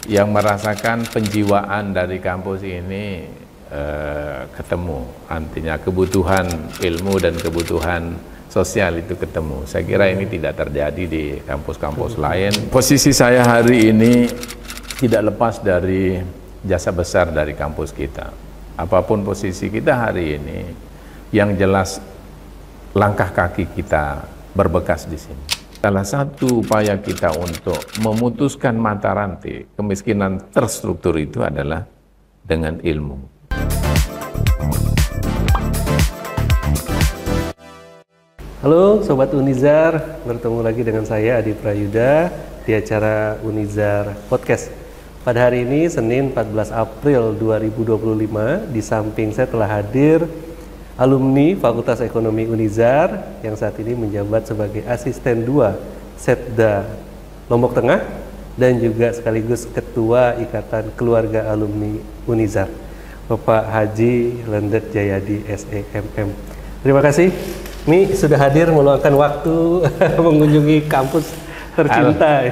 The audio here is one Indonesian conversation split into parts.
yang merasakan penjiwaan dari kampus ini ketemu, artinya kebutuhan ilmu dan kebutuhan sosial itu ketemu. Saya kira ini tidak terjadi di kampus-kampus lain. Posisi saya hari ini tidak lepas dari jasa besar dari kampus kita. Apapun posisi kita hari ini, yang jelas langkah kaki kita berbekas di sini. Salah satu upaya kita untuk memutuskan mata rantai kemiskinan terstruktur itu adalah dengan ilmu. Halo Sobat Unizar, bertemu lagi dengan saya Adi Prayuda di acara Unizar Podcast. Pada hari ini Senin 14 April 2025, di samping saya telah hadir alumni Fakultas Ekonomi Unizar yang saat ini menjabat sebagai Asisten 2 Setda Lombok Tengah dan juga sekaligus Ketua Ikatan Keluarga Alumni Unizar, Bapak Haji Lendet Jayadi SEMM. Terima kasih Mi sudah hadir meluangkan waktu mengunjungi kampus tercinta.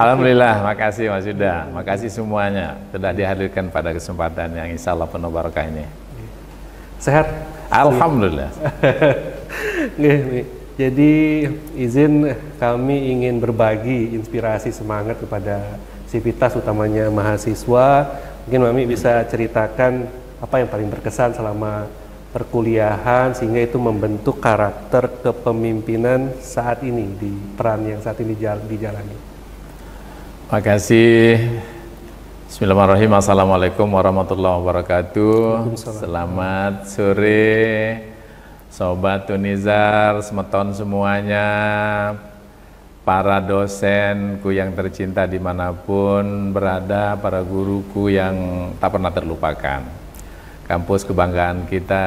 Alhamdulillah, makasih Mas Yuda, makasih semuanya sudah dihadirkan pada kesempatan yang insya Allah penuh barokah ini. Sehat? Alhamdulillah. Jadi izin kami ingin berbagi inspirasi semangat kepada sivitas utamanya mahasiswa. Mungkin Mami bisa ceritakan apa yang paling berkesan selama perkuliahan sehingga itu membentuk karakter kepemimpinan saat ini di peran yang saat ini dijalani. Makasih. Bismillahirrahmanirrahim. Assalamualaikum warahmatullahi wabarakatuh. Selamat sore Sobat Unizar, semeton semuanya, para dosenku yang tercinta dimanapun berada, para guruku yang tak pernah terlupakan. Kampus kebanggaan kita,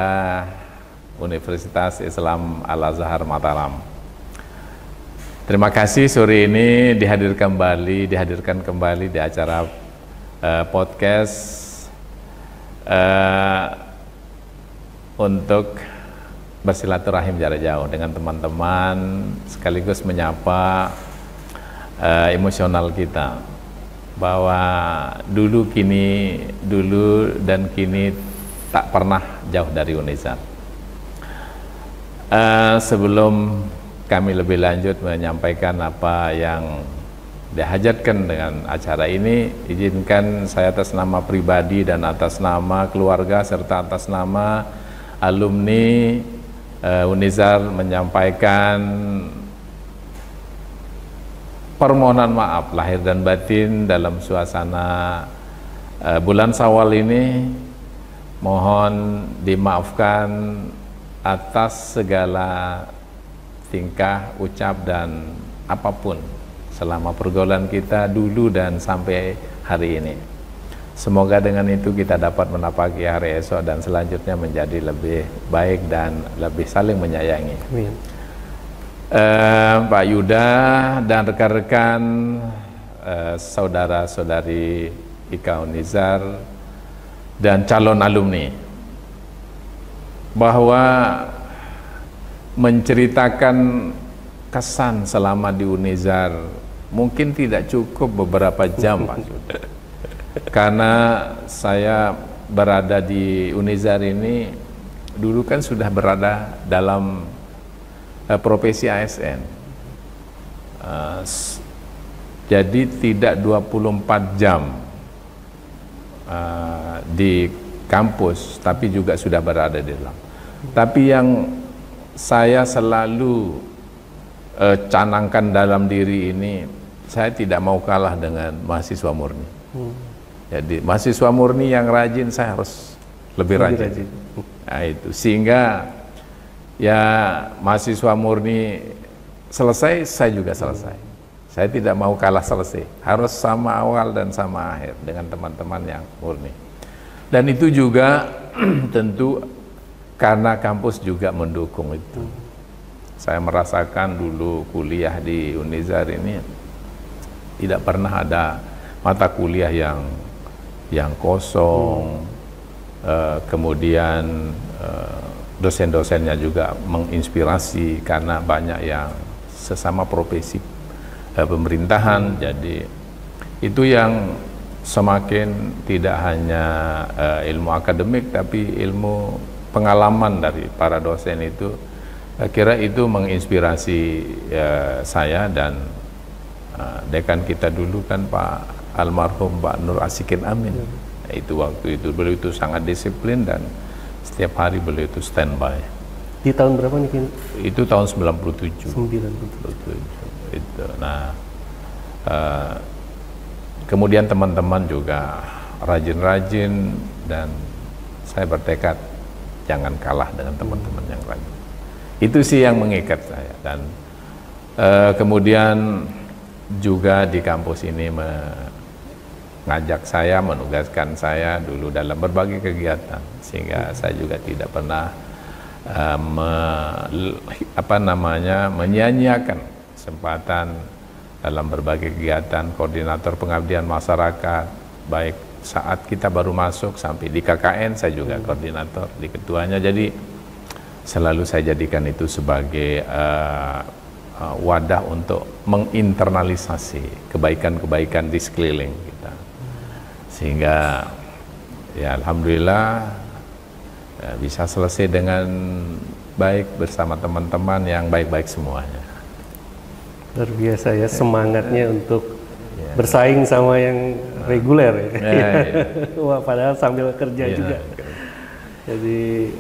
Universitas Islam Al-Azhar Mataram. Terima kasih sore ini dihadirkan kembali di acara podcast untuk bersilaturahim jarak jauh dengan teman-teman, sekaligus menyapa emosional kita bahwa dulu dan kini tak pernah jauh dari Unizar. Sebelum kami lebih lanjut menyampaikan apa yang dihajatkan dengan acara ini, izinkan saya atas nama pribadi dan atas nama keluarga serta atas nama alumni Unizar menyampaikan permohonan maaf lahir dan batin dalam suasana bulan Syawal ini. Mohon dimaafkan atas segala tingkah, ucap, dan apapun selama pergaulan kita dulu dan sampai hari ini. Semoga dengan itu kita dapat menapaki hari esok dan selanjutnya menjadi lebih baik dan lebih saling menyayangi. Amin. Pak Yuda dan rekan-rekan, saudara-saudari IKA Unizar dan calon alumni, bahwa menceritakan kesan selama di Unizar mungkin tidak cukup beberapa jam Pak Yuda. Karena saya berada di Unizar ini dulu kan sudah berada dalam profesi ASN, jadi tidak 24 jam di kampus, tapi juga sudah berada di dalam. Tapi yang saya selalu canangkan dalam diri ini, saya tidak mau kalah dengan mahasiswa murni. Jadi mahasiswa murni yang rajin, saya harus lebih rajin. Nah, itu sehingga ya mahasiswa murni selesai, saya juga selesai. Saya tidak mau kalah selesai, harus sama awal dan sama akhir dengan teman-teman yang murni. Dan itu juga tentu karena kampus juga mendukung itu. Saya merasakan dulu kuliah di Unizar ini tidak pernah ada mata kuliah yang kosong, kemudian dosen-dosennya juga menginspirasi karena banyak yang sesama profesi pemerintahan. Jadi itu yang semakin tidak hanya ilmu akademik tapi ilmu pengalaman dari para dosen itu, saya kira itu menginspirasi saya dan dekan kita dulu kan Pak almarhum Pak Nur Asikin Amin. Itu waktu itu beliau itu sangat disiplin dan setiap hari beliau itu standby. Di tahun berapa nih? Itu tahun 97. 97. Itu. Nah, kemudian teman-teman juga rajin-rajin dan saya bertekad jangan kalah dengan teman-teman yang rajin. Itu sih yang mengikat saya. Dan kemudian juga di kampus ini mengajak saya, menugaskan saya dulu dalam berbagai kegiatan, sehingga saya juga tidak pernah menyia-nyiakan kesempatan dalam berbagai kegiatan koordinator pengabdian masyarakat, baik saat kita baru masuk sampai di KKN saya juga koordinator di ketuanya. Jadi selalu saya jadikan itu sebagai wadah untuk menginternalisasi kebaikan-kebaikan di sekeliling kita, sehingga ya alhamdulillah bisa selesai dengan baik bersama teman-teman yang baik-baik semuanya. Luar biasa ya semangatnya untuk bersaing sama yang reguler ya. Wah, padahal sambil kerja juga. Jadi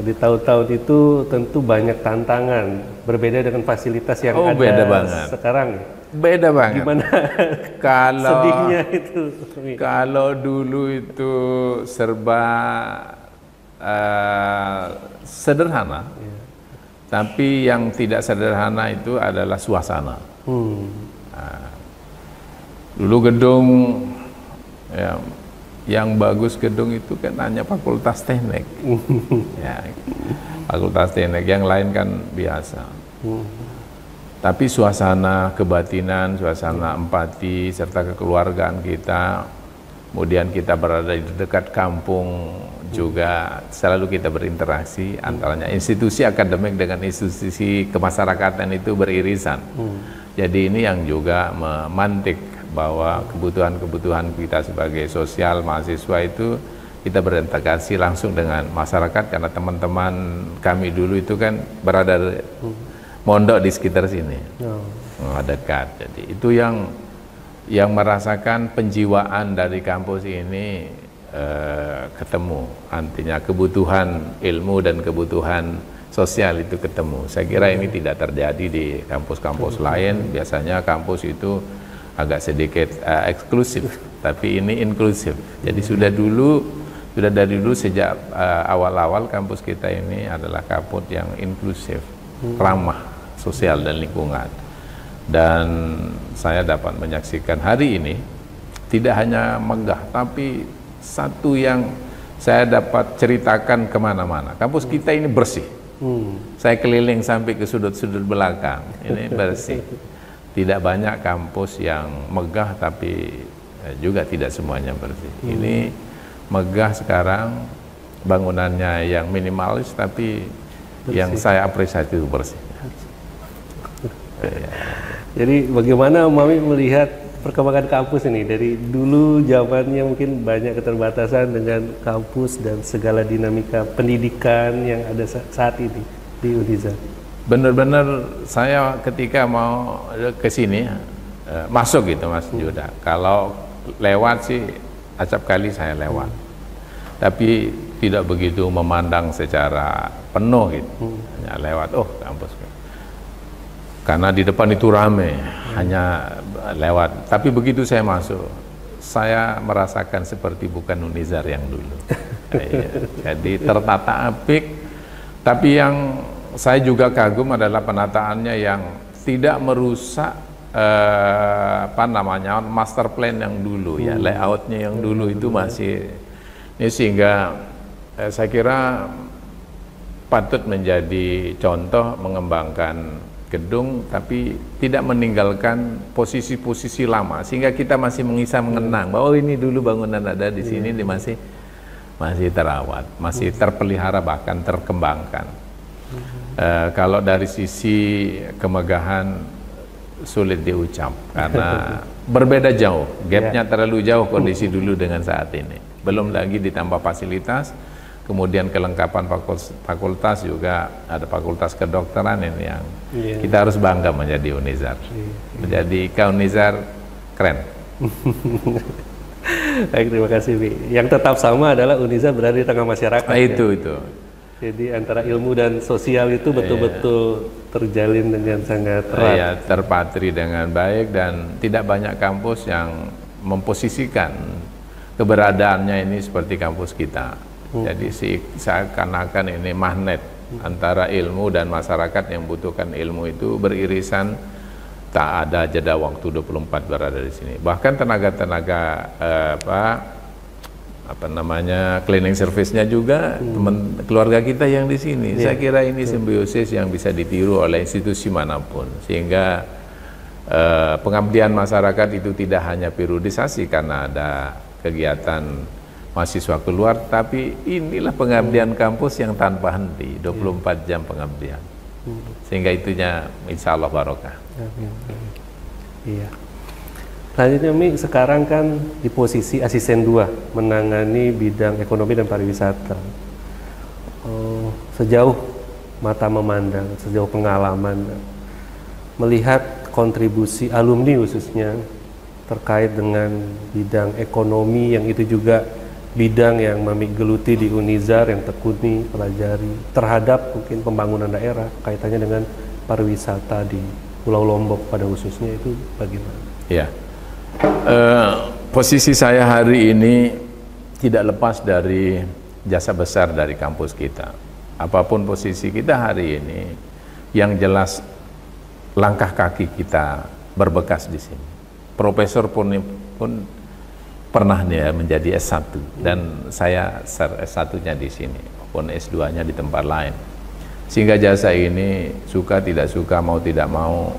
di tahun-tahun itu tentu banyak tantangan, berbeda dengan fasilitas yang ada beda banget sekarang. Beda banget. Gimana kalau sedihnya itu? Kalau dulu itu serba sederhana, tapi yang tidak sederhana itu adalah suasana. Nah, dulu gedung yang bagus gedung itu kan hanya Fakultas Teknik, ya, Fakultas Teknik, yang lain kan biasa. Tapi suasana kebatinan, suasana empati serta kekeluargaan kita, kemudian kita berada di dekat kampung juga, selalu kita berinteraksi, antaranya institusi akademik dengan institusi kemasyarakatan itu beririsan. Jadi ini yang juga memantik bahwa kebutuhan-kebutuhan kita sebagai sosial mahasiswa itu kita berintegrasi langsung dengan masyarakat, karena teman-teman kami dulu itu kan berada mondok di sekitar sini, dekat. Jadi itu yang merasakan penjiwaan dari kampus ini ketemu, artinya kebutuhan ilmu dan kebutuhan sosial itu ketemu. Saya kira ini tidak terjadi di kampus-kampus lain. Biasanya kampus itu agak sedikit eksklusif, tapi ini inklusif. Jadi sudah dari dulu sejak awal-awal kampus kita ini adalah kampus yang inklusif, ramah sosial dan lingkungan. Dan saya dapat menyaksikan hari ini tidak hanya megah, tapi satu yang saya dapat ceritakan kemana-mana, kampus kita ini bersih. Saya keliling sampai ke sudut-sudut belakang, ini bersih. Tidak banyak kampus yang megah tapi juga tidak semuanya bersih. Ini megah sekarang, bangunannya yang minimalis tapi bersih. Yang saya apresiasi itu bersih. Jadi bagaimana Mami melihat perkembangan kampus ini dari dulu zamannya mungkin banyak keterbatasan dengan kampus dan segala dinamika pendidikan yang ada saat ini di Unizar? Benar-benar saya ketika mau ke sini masuk gitu Mas Yuda, kalau lewat sih acap kali saya lewat, tapi tidak begitu memandang secara penuh gitu, hanya lewat kampus, karena di depan itu rame, hanya lewat. Tapi begitu saya masuk, saya merasakan seperti bukan Unizar yang dulu. Jadi tertata apik, tapi yang saya juga kagum adalah penataannya yang tidak merusak master plan yang dulu, ya, layoutnya yang dulu itu masih ini, sehingga saya kira patut menjadi contoh mengembangkan gedung tapi tidak meninggalkan posisi-posisi lama, sehingga kita masih bisa mengenang bahwa ini dulu bangunan ada di sini, masih terawat, masih terpelihara, bahkan terkembangkan. Kalau dari sisi kemegahan sulit diucap karena berbeda jauh, gapnya terlalu jauh kondisi dulu dengan saat ini. Belum lagi ditambah fasilitas, kemudian kelengkapan fakultas juga ada fakultas kedokteran ini yang kita harus bangga menjadi Unizar. Menjadi Unizar keren. Baik, terima kasih Bi. Yang tetap sama adalah Unizar berada di tengah masyarakat. Nah, itu. Jadi antara ilmu dan sosial itu betul-betul terjalin dengan sangat erat. Iya, terpatri dengan baik dan tidak banyak kampus yang memposisikan keberadaannya ini seperti kampus kita. Jadi seakan-akan ini magnet antara ilmu dan masyarakat yang membutuhkan ilmu itu beririsan, tak ada jeda waktu 24 berada di sini. Bahkan tenaga-tenaga cleaning service-nya juga teman keluarga kita yang di sini. Saya kira ini simbiosis yang bisa ditiru oleh institusi manapun, sehingga pengabdian masyarakat itu tidak hanya periodisasi karena ada kegiatan mahasiswa keluar, tapi inilah pengabdian kampus yang tanpa henti, 24 jam pengabdian. Sehingga itunya insya Allah barokah. Iya. Selanjutnya Mi, sekarang kan di posisi asisten 2 menangani bidang ekonomi dan pariwisata. Sejauh mata memandang, sejauh pengalaman, melihat kontribusi alumni khususnya terkait dengan bidang ekonomi yang itu juga bidang yang Mami geluti di Unizar, yang tekuni, pelajari terhadap mungkin pembangunan daerah, kaitannya dengan pariwisata di Pulau Lombok pada khususnya, itu bagaimana? Ya. Posisi saya hari ini tidak lepas dari jasa besar dari kampus kita. Apapun posisi kita hari ini, yang jelas langkah kaki kita berbekas di sini. Profesor pun pernah dia menjadi S1 dan saya S1-nya di sini, maupun S2-nya di tempat lain. Sehingga jasa ini suka tidak suka, mau tidak mau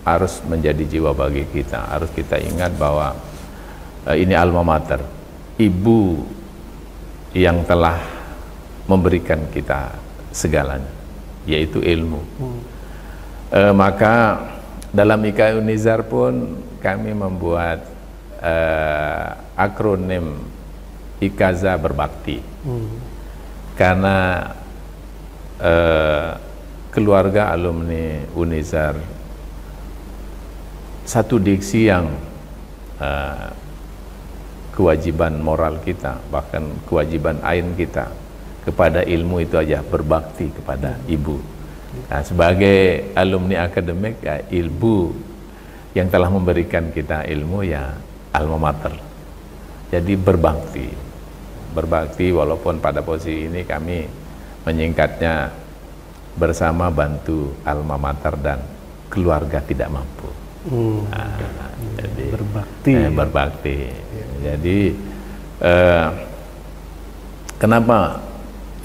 harus menjadi jiwa bagi kita. Harus kita ingat bahwa ini alma mater, ibu yang telah memberikan kita segalanya, yaitu ilmu. Maka dalam IKA Unizar pun kami membuat akronim Ikaza Berbakti. Karena keluarga alumni Unizar satu diksi yang kewajiban moral kita, bahkan kewajiban ain kita kepada ilmu itu aja, berbakti kepada ibu. Nah, sebagai alumni akademik, ya, ibu yang telah memberikan kita ilmu ya alma mater. Jadi berbakti walaupun pada posisi ini kami menyingkatnya bersama bantu alma mater dan keluarga tidak mampu. Jadi berbakti. Jadi kenapa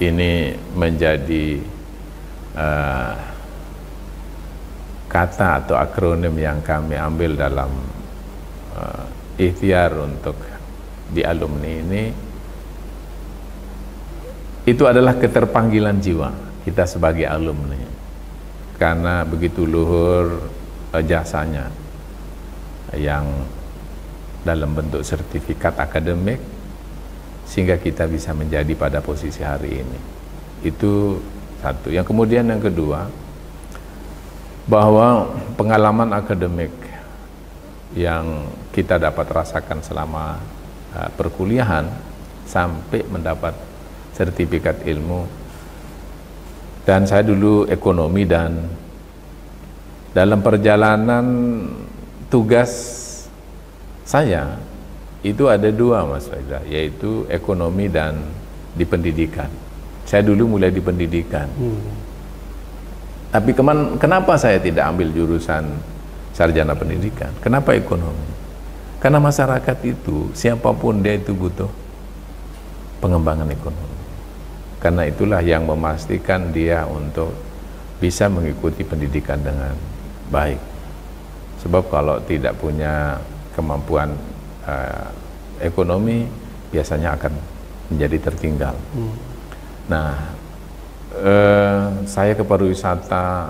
ini menjadi kata atau akronim yang kami ambil dalam ikhtiar untuk di alumni ini, itu adalah keterpanggilan jiwa kita sebagai alumni, karena begitu luhur jasanya yang dalam bentuk sertifikat akademik sehingga kita bisa menjadi pada posisi hari ini. Itu satu. Yang kemudian yang kedua, bahwa pengalaman akademik yang kita dapat rasakan selama perkuliahan sampai mendapat sertifikat ilmu, dan saya dulu ekonomi, dan dalam perjalanan tugas saya itu ada dua, Mas Reza, yaitu ekonomi dan di pendidikan. Saya dulu mulai di pendidikan. Tapi kenapa saya tidak ambil jurusan sarjana pendidikan? Kenapa ekonomi? Karena masyarakat itu, siapapun dia itu butuh pengembangan ekonomi. Karena itulah yang memastikan dia untuk bisa mengikuti pendidikan dengan baik. Sebab kalau tidak punya kemampuan ekonomi, biasanya akan menjadi tertinggal. Nah, saya ke pariwisata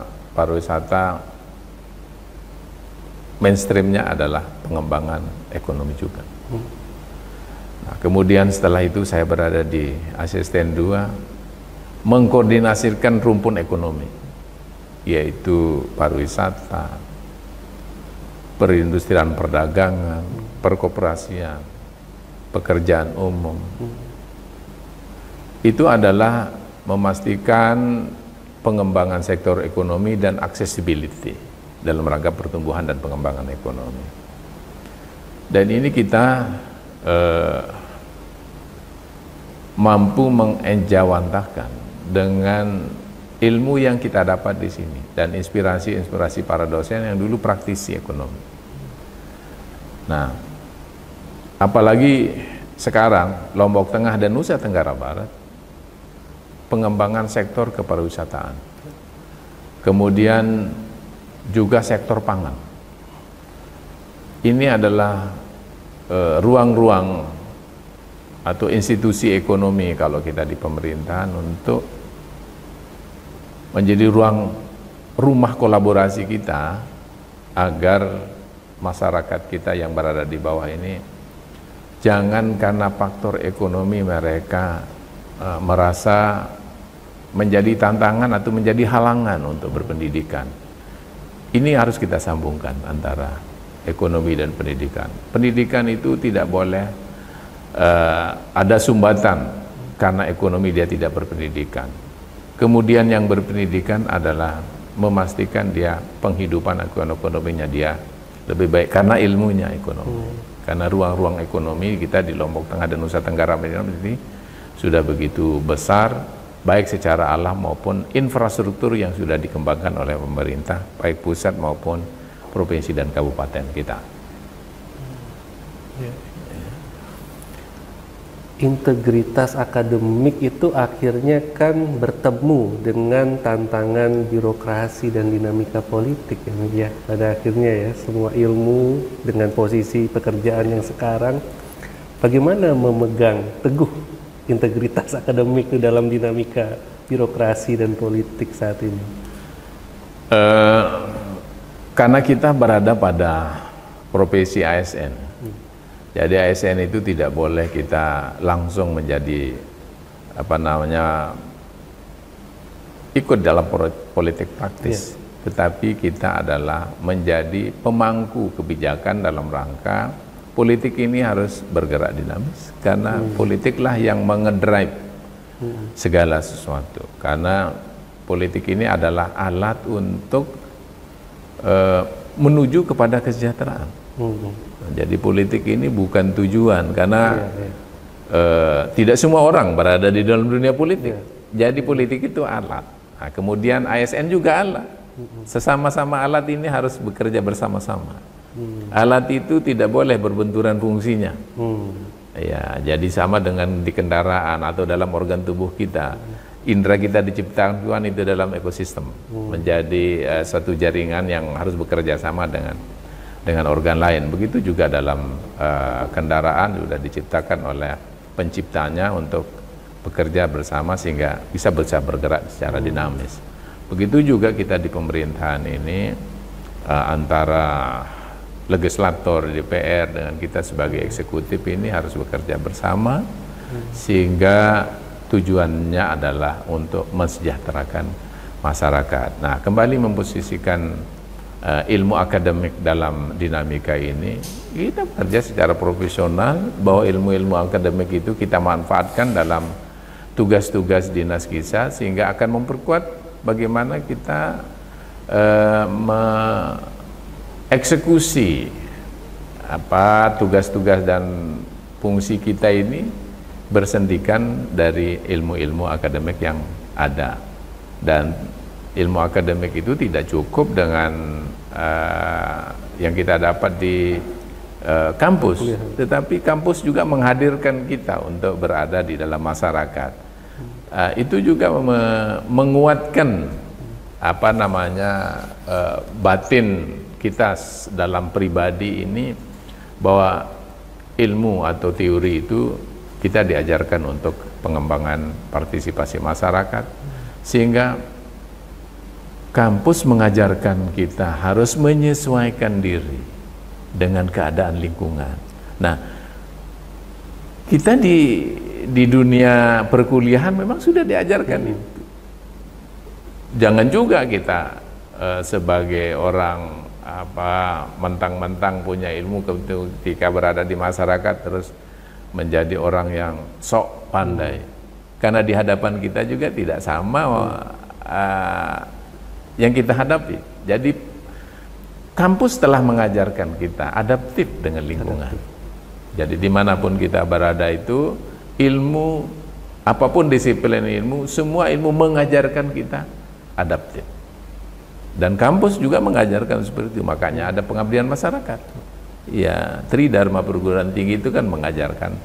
mainstreamnya adalah pengembangan ekonomi juga. Nah, kemudian setelah itu saya berada di asisten 2 mengkoordinasikan rumpun ekonomi, yaitu pariwisata, perindustrian perdagangan, perkoperasian, pekerjaan umum. Itu adalah memastikan pengembangan sektor ekonomi dan accessibility dalam rangka pertumbuhan dan pengembangan ekonomi. Dan ini kita mampu mengenjawantahkan dengan ilmu yang kita dapat di sini dan inspirasi para dosen yang dulu praktisi ekonomi. Nah, apalagi sekarang Lombok Tengah dan Nusa Tenggara Barat, pengembangan sektor kepariwisataan, kemudian juga sektor pangan. Ini adalah ruang-ruang atau institusi ekonomi kalau kita di pemerintahan untuk menjadi rumah kolaborasi kita agar masyarakat kita yang berada di bawah ini jangan karena faktor ekonomi mereka merasa menjadi tantangan atau menjadi halangan untuk berpendidikan. Ini harus kita sambungkan antara ekonomi dan pendidikan. Pendidikan itu tidak boleh ada sumbatan karena ekonomi dia tidak berpendidikan. Kemudian yang berpendidikan adalah memastikan dia penghidupan ekonominya dia lebih baik karena ilmunya ekonomi. Karena ruang-ruang ekonomi kita di Lombok Tengah dan Nusa Tenggara Barat ini sudah begitu besar, baik secara alam maupun infrastruktur yang sudah dikembangkan oleh pemerintah, baik pusat maupun provinsi dan kabupaten kita. Integritas akademik itu akhirnya kan bertemu dengan tantangan birokrasi dan dinamika politik ya. Pada akhirnya ya, semua ilmu dengan posisi pekerjaan yang sekarang, bagaimana memegang teguh integritas akademik itu dalam dinamika birokrasi dan politik saat ini? Karena kita berada pada profesi ASN, jadi ASN itu tidak boleh kita langsung menjadi ikut dalam politik praktis, tetapi kita adalah menjadi pemangku kebijakan dalam rangka politik ini harus bergerak dinamis, karena politiklah yang mengedrive segala sesuatu, karena politik ini adalah alat untuk menuju kepada kesejahteraan. Jadi politik ini bukan tujuan, karena tidak semua orang berada di dalam dunia politik. Jadi politik itu alat. Nah, kemudian ASN juga alat. Sesama-sama alat ini harus bekerja bersama-sama. Alat itu tidak boleh berbenturan fungsinya. Ya, jadi sama dengan di kendaraan atau dalam organ tubuh kita. Indra kita diciptakan Tuhan itu dalam ekosistem, menjadi satu jaringan yang harus bekerja sama dengan organ lain. Begitu juga dalam kendaraan sudah diciptakan oleh penciptanya untuk bekerja bersama sehingga bisa bergerak secara dinamis. Begitu juga kita di pemerintahan ini antara legislator DPR dengan kita sebagai eksekutif ini harus bekerja bersama sehingga tujuannya adalah untuk mensejahterakan masyarakat. Nah, kembali memposisikan ilmu akademik dalam dinamika ini, kita bekerja secara profesional bahwa ilmu-ilmu akademik itu kita manfaatkan dalam tugas-tugas dinas kita sehingga akan memperkuat bagaimana kita mengeksekusi tugas-tugas dan fungsi kita ini bersendikan dari ilmu-ilmu akademik yang ada. Dan ilmu akademik itu tidak cukup dengan yang kita dapat di kampus, tetapi kampus juga menghadirkan kita untuk berada di dalam masyarakat. Itu juga menguatkan batin kita dalam pribadi ini, bahwa ilmu atau teori itu kita diajarkan untuk pengembangan partisipasi masyarakat, sehingga kampus mengajarkan kita harus menyesuaikan diri dengan keadaan lingkungan. Nah, kita di dunia perkuliahan memang sudah diajarkan itu. Jangan juga kita sebagai orang mentang-mentang punya ilmu ketika berada di masyarakat terus menjadi orang yang sok pandai. Karena di hadapan kita juga tidak sama yang kita hadapi. Jadi kampus telah mengajarkan kita adaptif dengan lingkungan. Jadi dimanapun kita berada itu, ilmu, apapun disiplin ilmu, semua ilmu mengajarkan kita adaptif. Dan kampus juga mengajarkan seperti itu, makanya ada pengabdian masyarakat. Ya, Tridharma perguruan tinggi itu kan mengajarkan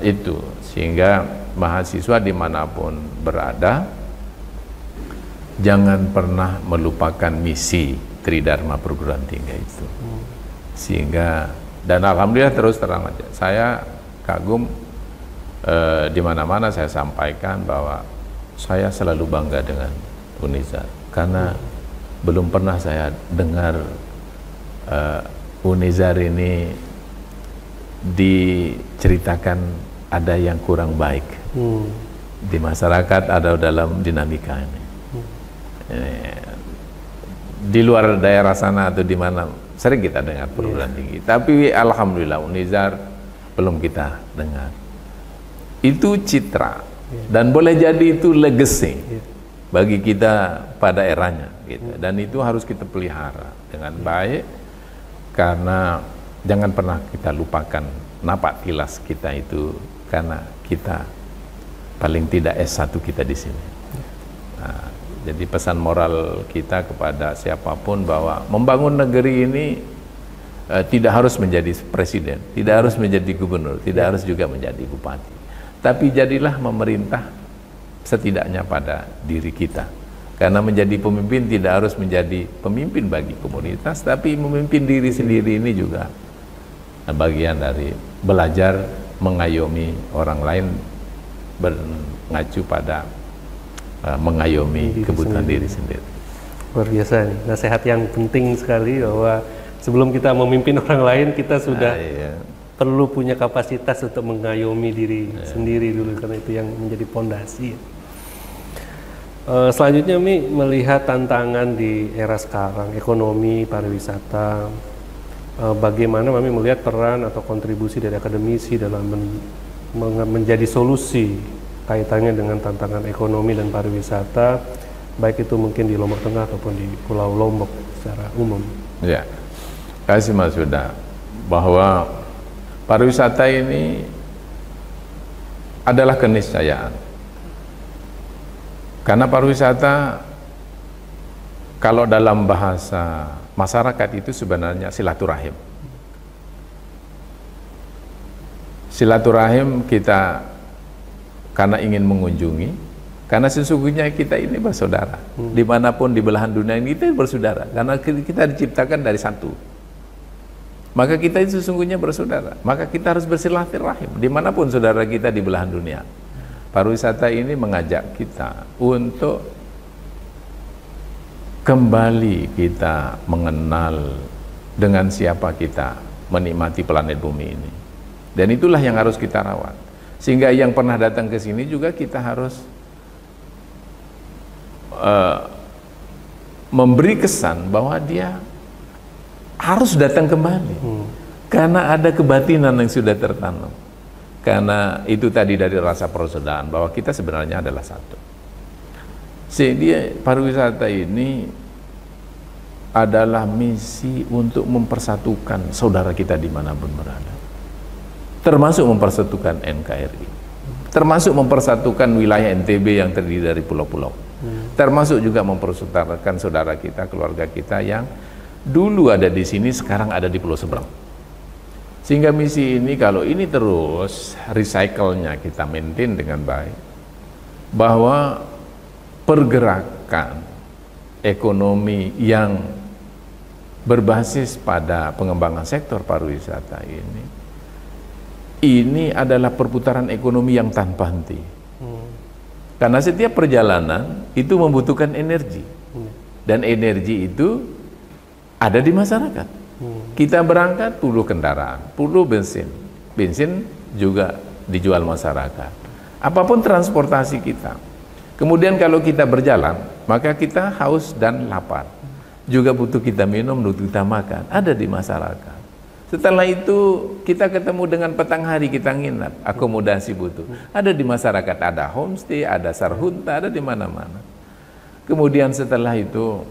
itu, sehingga mahasiswa dimanapun berada, jangan pernah melupakan misi Tridharma perguruan tinggi itu. Sehingga, dan alhamdulillah terus terang aja, saya kagum di mana-mana saya sampaikan bahwa saya selalu bangga dengan Unizar, karena belum pernah saya dengar Unizar ini diceritakan ada yang kurang baik di masyarakat atau dalam dinamika ini. Di luar daerah sana atau di mana sering kita dengar perguruan tinggi, tapi alhamdulillah Unizar belum kita dengar. Itu citra dan boleh jadi itu legacy bagi kita pada eranya gitu. Dan itu harus kita pelihara dengan baik, karena jangan pernah kita lupakan napak tilas kita itu, karena kita paling tidak S1 kita di sini. Nah, jadi pesan moral kita kepada siapapun bahwa membangun negeri ini tidak harus menjadi presiden, tidak harus menjadi gubernur, tidak harus juga menjadi bupati, tapi jadilah memerintah setidaknya pada diri kita. Karena menjadi pemimpin tidak harus menjadi pemimpin bagi komunitas, tapi memimpin diri sendiri ini juga bagian dari belajar mengayomi orang lain, mengacu pada mengayomi kebutuhan diri sendiri. Luar biasa nih, nasihat yang penting sekali bahwa sebelum kita memimpin orang lain, kita sudah perlu punya kapasitas untuk mengayomi diri sendiri dulu, karena itu yang menjadi pondasi. Selanjutnya Mi, melihat tantangan di era sekarang, ekonomi, pariwisata, bagaimana Mami melihat peran atau kontribusi dari akademisi dalam menjadi solusi kaitannya dengan tantangan ekonomi dan pariwisata, baik itu mungkin di Lombok Tengah ataupun di Pulau Lombok secara umum. Ya, kasih Mas Huda, bahwa pariwisata ini adalah keniscayaan. Karena pariwisata, kalau dalam bahasa masyarakat itu sebenarnya silaturahim. Silaturahim kita karena ingin mengunjungi, karena sesungguhnya kita ini bersaudara. Dimanapun di belahan dunia ini kita bersaudara, karena kita diciptakan dari satu. Maka kita itu sesungguhnya bersaudara, maka kita harus bersilaturahim dimanapun saudara kita di belahan dunia. Pariwisata ini mengajak kita untuk kembali kita mengenal dengan siapa kita menikmati planet bumi ini. Dan itulah yang harus kita rawat. Sehingga yang pernah datang ke sini juga kita harus memberi kesan bahwa dia harus datang kembali. Karena ada kebatinan yang sudah tertanam. Karena itu tadi dari rasa persaudaraan bahwa kita sebenarnya adalah satu. Sehingga pariwisata ini adalah misi untuk mempersatukan saudara kita dimanapun berada, termasuk mempersatukan NKRI, termasuk mempersatukan wilayah NTB yang terdiri dari pulau-pulau, termasuk juga mempersatukan saudara kita, keluarga kita yang dulu ada di sini, sekarang ada di pulau seberang. Sehingga misi ini, kalau ini terus recycle-nya kita maintain dengan baik, bahwa pergerakan ekonomi yang berbasis pada pengembangan sektor pariwisata ini adalah perputaran ekonomi yang tanpa henti. Karena setiap perjalanan itu membutuhkan energi. Dan energi itu ada di masyarakat. Kita berangkat perlu kendaraan, perlu bensin. Bensin juga dijual masyarakat. Apapun transportasi kita. Kemudian kalau kita berjalan, maka kita haus dan lapar. Juga butuh kita minum, butuh kita makan. Ada di masyarakat. Setelah itu kita ketemu dengan petang hari, kita nginap, akomodasi butuh. Ada di masyarakat, ada homestay, ada sarhunta, ada di mana-mana. Kemudian setelah itu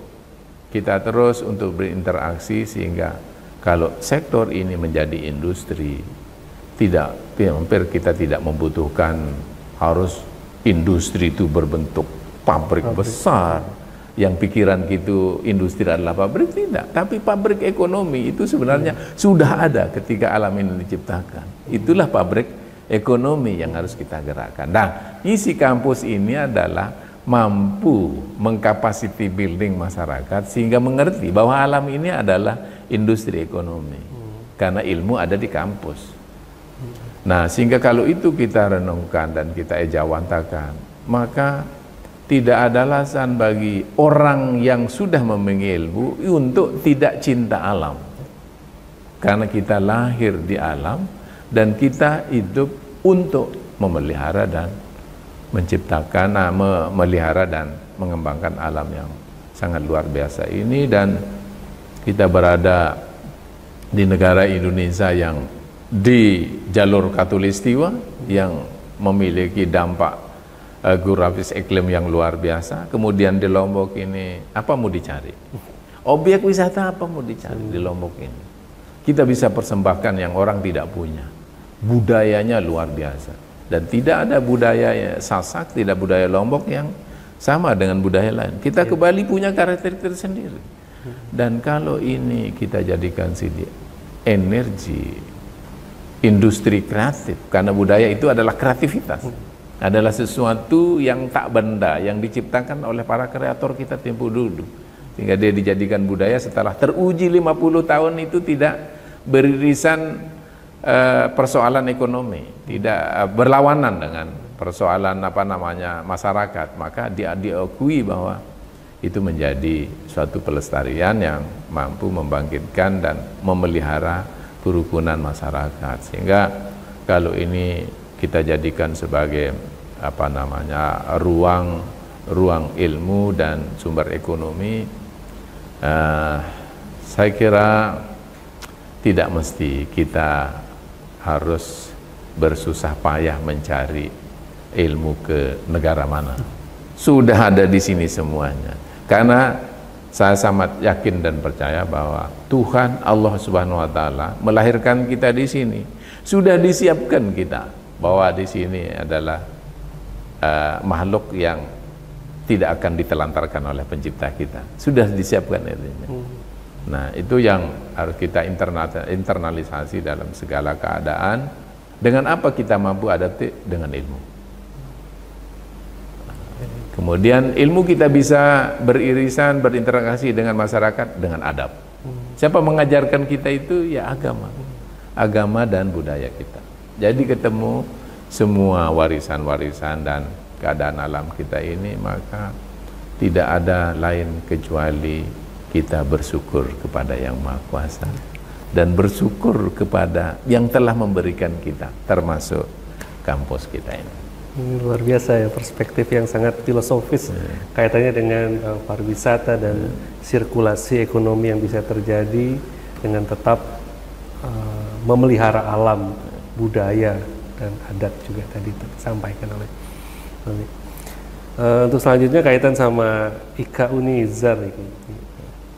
kita terus untuk berinteraksi sehingga kalau sektor ini menjadi industri, hampir kita tidak membutuhkan harus industri itu berbentuk pabrik besar. Yang pikiran gitu industri adalah pabrik, tidak. Tapi pabrik ekonomi itu sebenarnya sudah ada ketika alam ini diciptakan. Itulah pabrik ekonomi yang harus kita gerakkan. Nah, isi kampus ini adalah mampu mengkapasiti building masyarakat sehingga mengerti bahwa alam ini adalah industri ekonomi. Karena ilmu ada di kampus. Nah, sehingga kalau itu kita renungkan dan kita ejawantakan, maka tidak ada alasan bagi orang yang sudah memiliki ilmu untuk tidak cinta alam. Karena kita lahir di alam dan kita hidup untuk memelihara dan menciptakan, memelihara dan mengembangkan alam yang sangat luar biasa ini. Dan kita berada di negara Indonesia yang di jalur Katulistiwa yang memiliki dampak geografis iklim yang luar biasa. Kemudian di Lombok ini apa mau dicari? Objek wisata apa mau dicari di Lombok ini? Kita bisa persembahkan yang orang tidak punya. Budayanya luar biasa. Dan tidak ada budaya Sasak, tidak budaya Lombok yang sama dengan budaya lain. Kita ke Bali punya karakter tersendiri. Dan kalau ini kita jadikan sini energi industri kreatif, karena budaya itu adalah kreativitas. Adalah sesuatu yang tak benda, yang diciptakan oleh para kreator kita tempo dulu. Sehingga dia dijadikan budaya setelah teruji 50 tahun itu tidak beririsan persoalan ekonomi, tidak berlawanan dengan persoalan masyarakat. Maka dia diakui bahwa itu menjadi suatu pelestarian yang mampu membangkitkan dan memelihara kerukunan masyarakat. Sehingga kalau ini kita jadikan sebagai ruang ilmu dan sumber ekonomi, saya kira tidak mesti kita harus bersusah payah mencari ilmu ke negara mana. Sudah ada di sini semuanya. Karena saya sangat yakin dan percaya bahwa Tuhan Allah Subhanahu wa taala melahirkan kita di sini. Sudah disiapkan kita bahwa di sini adalah makhluk yang tidak akan ditelantarkan oleh pencipta kita. Sudah disiapkan itu. Nah, itu yang harus kita internalisasi dalam segala keadaan. Dengan apa kita mampu adaptif? Dengan ilmu. Kemudian ilmu kita bisa beririsan, berinteraksi dengan masyarakat dengan adab. Siapa mengajarkan kita itu? Ya agama. Agama dan budaya kita. Jadi ketemu semua warisan-warisan dan keadaan alam kita ini, maka tidak ada lain kecuali kita bersyukur kepada Yang Maha Kuasa dan bersyukur kepada yang telah memberikan kita, termasuk kampus kita ini. Luar biasa ya, perspektif yang sangat filosofis kaitannya dengan pariwisata dan sirkulasi ekonomi yang bisa terjadi dengan tetap memelihara alam, budaya dan adat juga tadi disampaikan oleh Tony. Untuk selanjutnya kaitan sama IKA Unizar ini.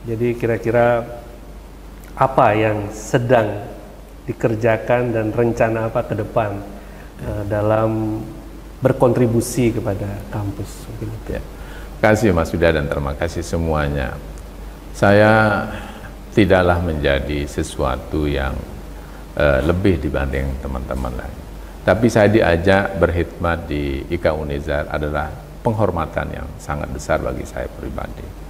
Jadi kira-kira apa yang sedang dikerjakan dan rencana apa ke depan dalam berkontribusi kepada kampus? Ya. Terima kasih Mas Yuda dan terima kasih semuanya. Saya tidaklah menjadi sesuatu yang lebih dibanding teman-teman lain. Tapi saya diajak berkhidmat di IKA Unizar adalah penghormatan yang sangat besar bagi saya pribadi.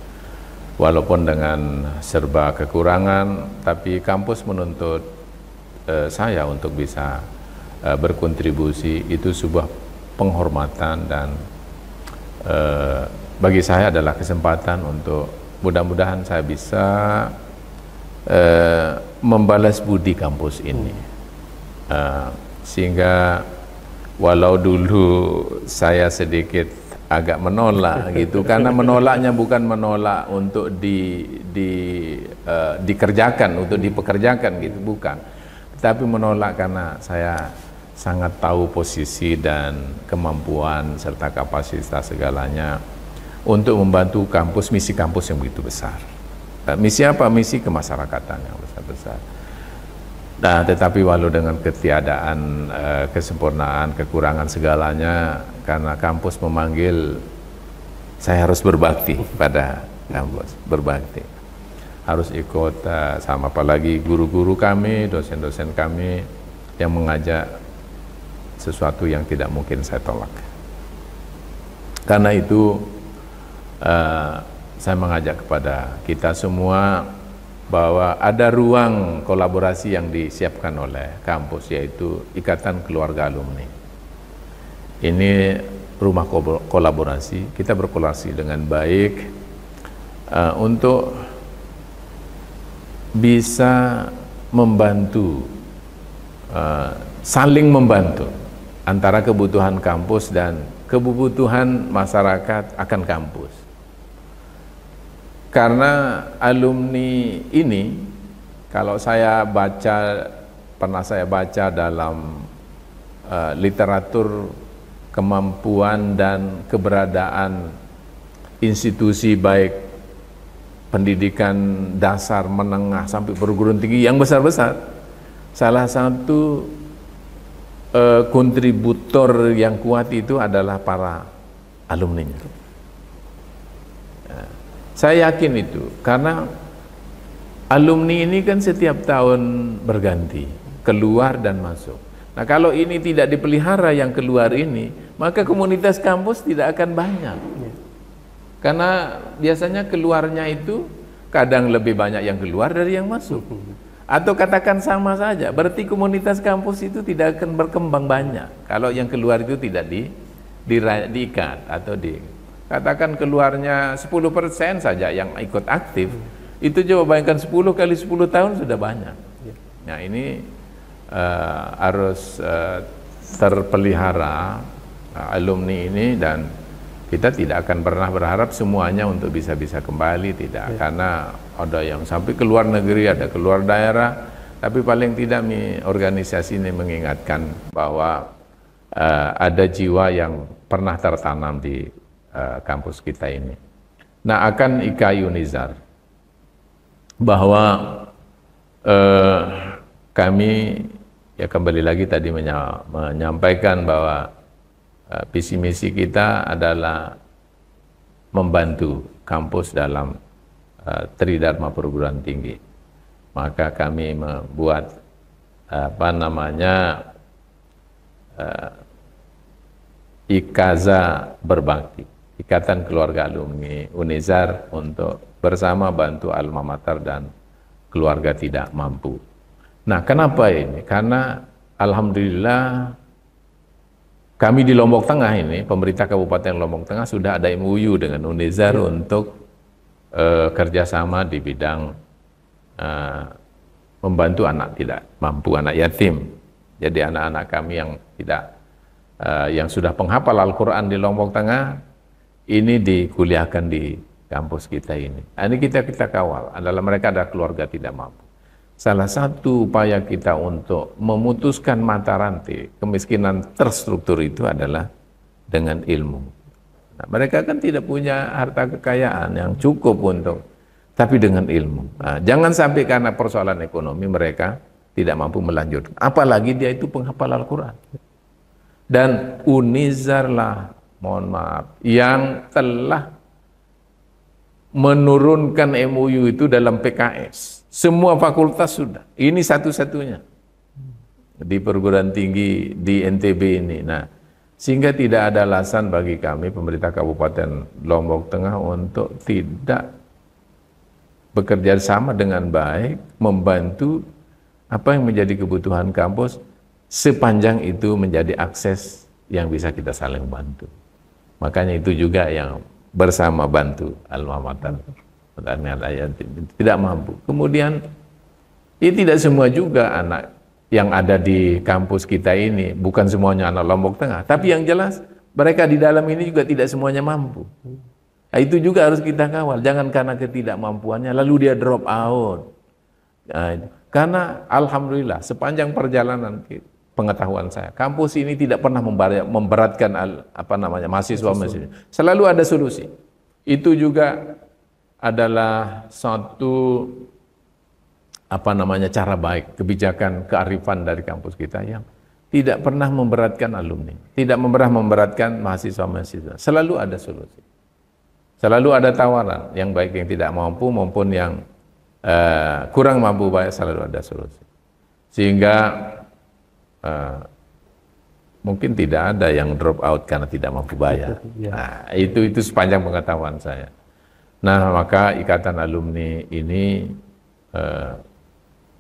Walaupun dengan serba kekurangan, tapi kampus menuntut saya untuk bisa berkontribusi. Itu sebuah penghormatan dan bagi saya adalah kesempatan untuk mudah-mudahan saya bisa membalas budi kampus ini, sehingga walau dulu saya sedikit agak menolak gitu, karena menolaknya bukan menolak untuk dikerjakan, untuk dipekerjakan gitu, bukan, tapi menolak karena saya sangat tahu posisi dan kemampuan serta kapasitas segalanya untuk membantu kampus, misi kampus yang begitu besar. Misi apa? Misi kemasyarakatan yang besar-besar. Nah, tetapi walau dengan ketiadaan kesempurnaan, kekurangan segalanya, karena kampus memanggil, saya harus berbakti pada kampus, berbakti. Harus ikut sama, apalagi guru-guru kami, dosen-dosen kami yang mengajak sesuatu yang tidak mungkin saya tolak. Karena itu saya mengajak kepada kita semua bahwa ada ruang kolaborasi yang disiapkan oleh kampus, yaitu Ikatan Keluarga Alumni. Ini rumah kolaborasi, kita berkolaborasi dengan baik untuk bisa membantu, saling membantu antara kebutuhan kampus dan kebutuhan masyarakat akan kampus. Karena alumni ini, kalau saya baca, pernah saya baca dalam literatur kemampuan dan keberadaan institusi baik pendidikan dasar, menengah, sampai perguruan tinggi yang besar-besar, salah satu kontributor yang kuat itu adalah para alumninya. Saya yakin itu, karena alumni ini kan setiap tahun berganti, keluar dan masuk. Nah, kalau ini tidak dipelihara yang keluar ini, maka komunitas kampus tidak akan banyak. Karena biasanya keluarnya itu kadang lebih banyak yang keluar dari yang masuk. Atau katakan sama saja, berarti komunitas kampus itu tidak akan berkembang banyak kalau yang keluar itu tidak diikat atau katakan keluarnya 10% saja yang ikut aktif, itu coba bayangkan 10 kali 10 tahun sudah banyak. Nah, ini harus terpelihara alumni ini, dan kita tidak akan pernah berharap semuanya untuk bisa kembali, tidak. Karena ada yang sampai ke luar negeri, ada keluar daerah, tapi paling tidak organisasi ini mengingatkan bahwa ada jiwa yang pernah tertanam di kampus kita ini. Nah, akan IKI Unizar bahwa kami ya kembali lagi tadi menyampaikan bahwa visi misi kita adalah membantu kampus dalam Tridharma perguruan tinggi. Maka kami membuat Ikaza Berbakti, Ikatan Keluarga Alumni Unizar, untuk bersama bantu alma mater dan keluarga tidak mampu. Nah, kenapa ini? Karena alhamdulillah kami di Lombok Tengah ini, pemerintah Kabupaten Lombok Tengah sudah ada MOU dengan Unizar untuk kerjasama di bidang membantu anak tidak mampu, anak yatim. Jadi anak-anak kami yang tidak yang sudah penghafal Al-Quran di Lombok Tengah ini dikuliahkan di kampus kita ini. Ini kita kawal, adalah mereka ada keluarga tidak mampu. Salah satu upaya kita untuk memutuskan mata rantai kemiskinan terstruktur itu adalah dengan ilmu. Nah, mereka kan tidak punya harta kekayaan yang cukup untuk, tapi dengan ilmu. Nah, jangan sampai karena persoalan ekonomi mereka tidak mampu melanjutkan. Apalagi dia itu penghafal Al-Quran. Dan Unizar lah, mohon maaf, yang telah menurunkan MOU itu dalam PKS. Semua fakultas sudah. Ini satu-satunya di perguruan tinggi di NTB ini. Nah, sehingga tidak ada alasan bagi kami pemerintah Kabupaten Lombok Tengah untuk tidak bekerja sama dengan baik, membantu apa yang menjadi kebutuhan kampus, sepanjang itu menjadi akses yang bisa kita saling bantu. Makanya itu juga yang bersama bantu alma mater dan yang tidak mampu. Kemudian tidak semua juga anak yang ada di kampus kita ini, bukan semuanya anak Lombok Tengah, tapi yang jelas mereka di dalam ini juga tidak semuanya mampu. Nah, itu juga harus kita kawal, jangan karena ketidakmampuannya lalu dia drop out. Nah, karena alhamdulillah sepanjang perjalanan pengetahuan saya, kampus ini tidak pernah memberatkan mahasiswa. Selalu ada solusi. Itu juga adalah suatu cara baik, kebijakan kearifan dari kampus kita yang tidak pernah memberatkan alumni, tidak pernah memberatkan mahasiswa-mahasiswa. Selalu ada solusi. Selalu ada tawaran, yang baik yang tidak mampu maupun yang kurang mampu, baik selalu ada solusi. Sehingga mungkin tidak ada yang drop out karena tidak mampu bayar. Nah, itu sepanjang pengetahuan saya. Nah, maka Ikatan Alumni ini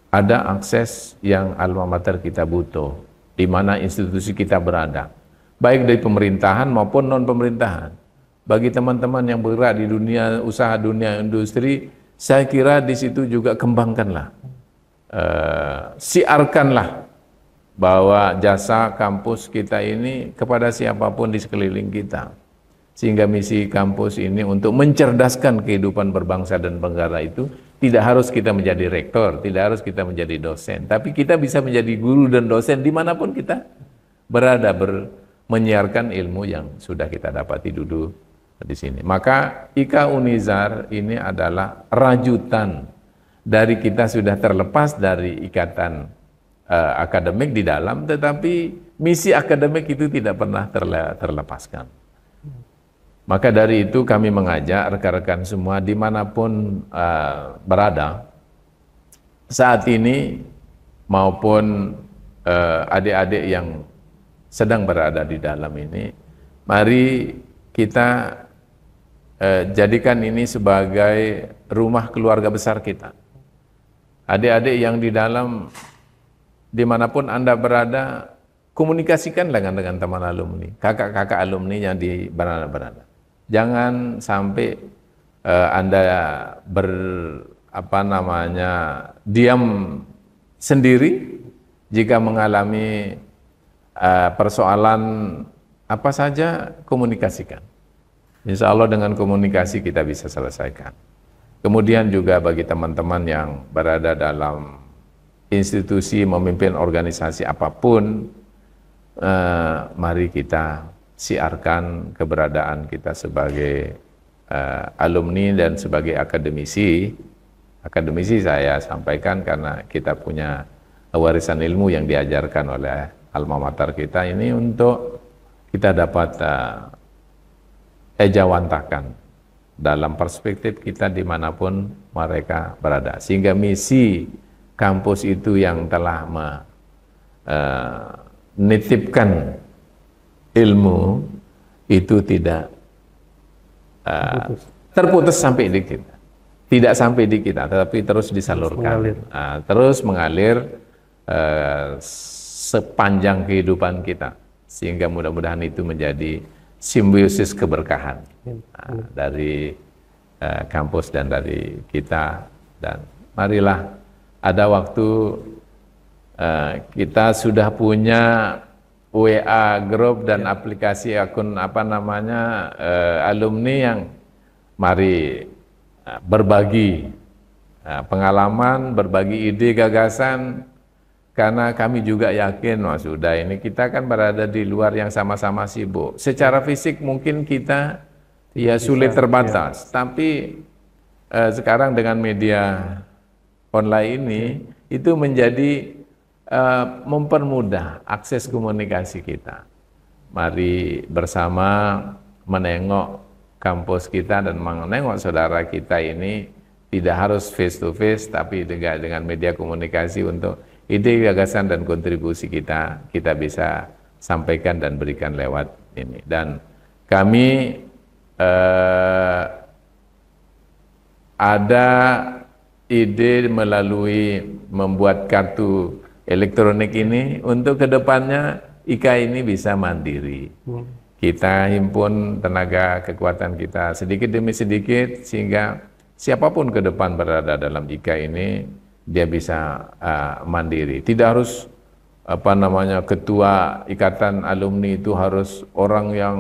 ada akses yang alma mater kita butuh, di mana institusi kita berada, baik dari pemerintahan maupun non-pemerintahan. Bagi teman-teman yang bergerak di dunia usaha, dunia industri, saya kira di situ juga kembangkanlah, siarkanlah bahwa jasa kampus kita ini kepada siapapun di sekeliling kita. Sehingga misi kampus ini untuk mencerdaskan kehidupan berbangsa dan bernegara itu tidak harus kita menjadi rektor, tidak harus kita menjadi dosen, tapi kita bisa menjadi guru dan dosen dimanapun kita berada, menyiarkan ilmu yang sudah kita dapati dulu di sini. Maka IKA Unizar ini adalah rajutan dari kita sudah terlepas dari ikatan akademik di dalam, tetapi misi akademik itu tidak pernah terlepaskan. Maka dari itu kami mengajak rekan-rekan semua dimanapun berada saat ini maupun adik-adik yang sedang berada di dalam ini, mari kita jadikan ini sebagai rumah keluarga besar kita. Adik-adik yang di dalam, dimanapun Anda berada, komunikasikanlah dengan teman alumni, kakak-kakak alumni yang di berada. Jangan sampai Anda diam sendiri jika mengalami persoalan apa saja, komunikasikan. Insya Allah dengan komunikasi kita bisa selesaikan. Kemudian juga bagi teman-teman yang berada dalam institusi, memimpin organisasi apapun, mari kita siarkan keberadaan kita sebagai alumni dan sebagai akademisi. Akademisi saya sampaikan karena kita punya warisan ilmu yang diajarkan oleh alma mater kita ini untuk kita dapat ejawantakan dalam perspektif kita dimanapun mereka berada. Sehingga misi kampus itu yang telah menitipkan ilmu itu tidak terputus sampai di kita, tidak sampai di kita, tetapi terus disalurkan, terus mengalir sepanjang kehidupan kita, sehingga mudah-mudahan itu menjadi simbiosis keberkahan dari kampus dan dari kita. Dan marilah ada waktu kita sudah punya WA group dan aplikasi akun alumni yang mari berbagi pengalaman, berbagi ide, gagasan, karena kami juga yakin sudah ini kita kan berada di luar yang sama-sama sibuk. Secara fisik mungkin kita sulit terbatas, tapi sekarang dengan media online ini itu menjadi mempermudah akses komunikasi kita. Mari bersama menengok kampus kita dan menengok saudara kita ini, tidak harus face to face, tapi juga dengan media komunikasi untuk ide, gagasan dan kontribusi kita bisa sampaikan dan berikan lewat ini. Dan kami ada ide melalui membuat kartu elektronik ini untuk kedepannya IKA ini bisa mandiri. kita himpun tenaga kekuatan kita sedikit demi sedikit sehingga siapapun ke depan berada dalam IKA ini dia bisa mandiri. Tidak harus ketua ikatan alumni itu harus orang yang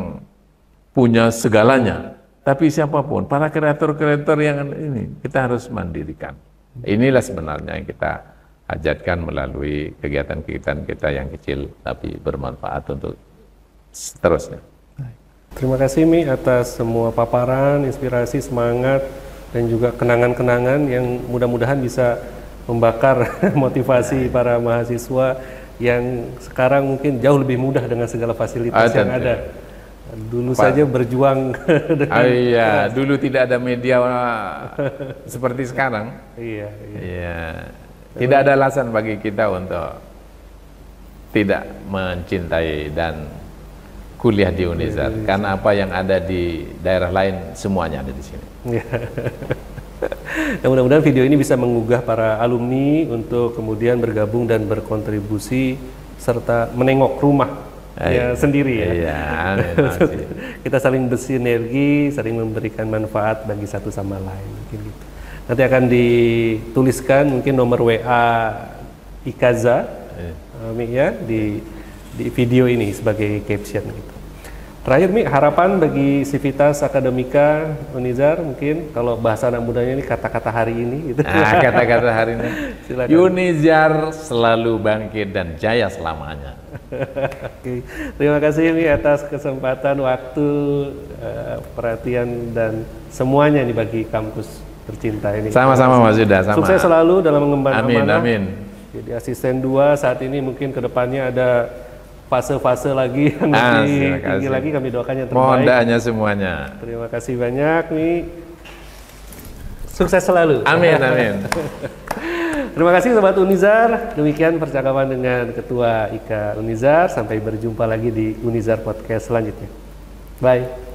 punya segalanya, tapi siapapun, para kreator-kreator yang ini kita harus mandirikan. Inilah sebenarnya yang kita hajatkan melalui kegiatan-kegiatan kita yang kecil tapi bermanfaat untuk seterusnya. Terima kasih Mi atas semua paparan, inspirasi, semangat, dan juga kenangan-kenangan yang mudah-mudahan bisa membakar motivasi para mahasiswa yang sekarang mungkin jauh lebih mudah dengan segala fasilitas yang ada. Dulu saja berjuang dengan iya, dulu tidak ada media seperti sekarang. Iya. Tidak ada alasan bagi kita untuk tidak mencintai dan kuliah di Unizar, karena apa yang ada di daerah lain semuanya ada di sini. Nah, mudah-mudahan video ini bisa menggugah para alumni untuk kemudian bergabung dan berkontribusi serta menengok rumah sendiri ya. Iya, kita saling bersinergi, saling memberikan manfaat bagi satu sama lain, mungkin gitu. Nanti akan dituliskan mungkin nomor WA Ikaza ya di video ini sebagai caption gitu. Terakhir Mi, harapan bagi Civitas Akademika Unizar, mungkin kalau bahasa anak mudanya ini kata-kata hari ini gitu. Kata-kata hari ini. Silakan. Unizar selalu bangkit dan jaya selamanya. Oke. Terima kasih Mi atas kesempatan, waktu, perhatian dan semuanya nih bagi kampus tercinta ini. Sama-sama Mas Yuda, sama. Sukses selalu dalam mengemban amanah. Amin. Jadi asisten 2 saat ini mungkin kedepannya ada fase-fase lagi yang lebih tinggi lagi, kami doakan yang terbaik. Mohon doanya semuanya. Terima kasih banyak nih. Sukses selalu. Amin. Terima kasih Sobat Unizar. Demikian percakapan dengan Ketua IKA Unizar. Sampai berjumpa lagi di Unizar Podcast selanjutnya. Bye.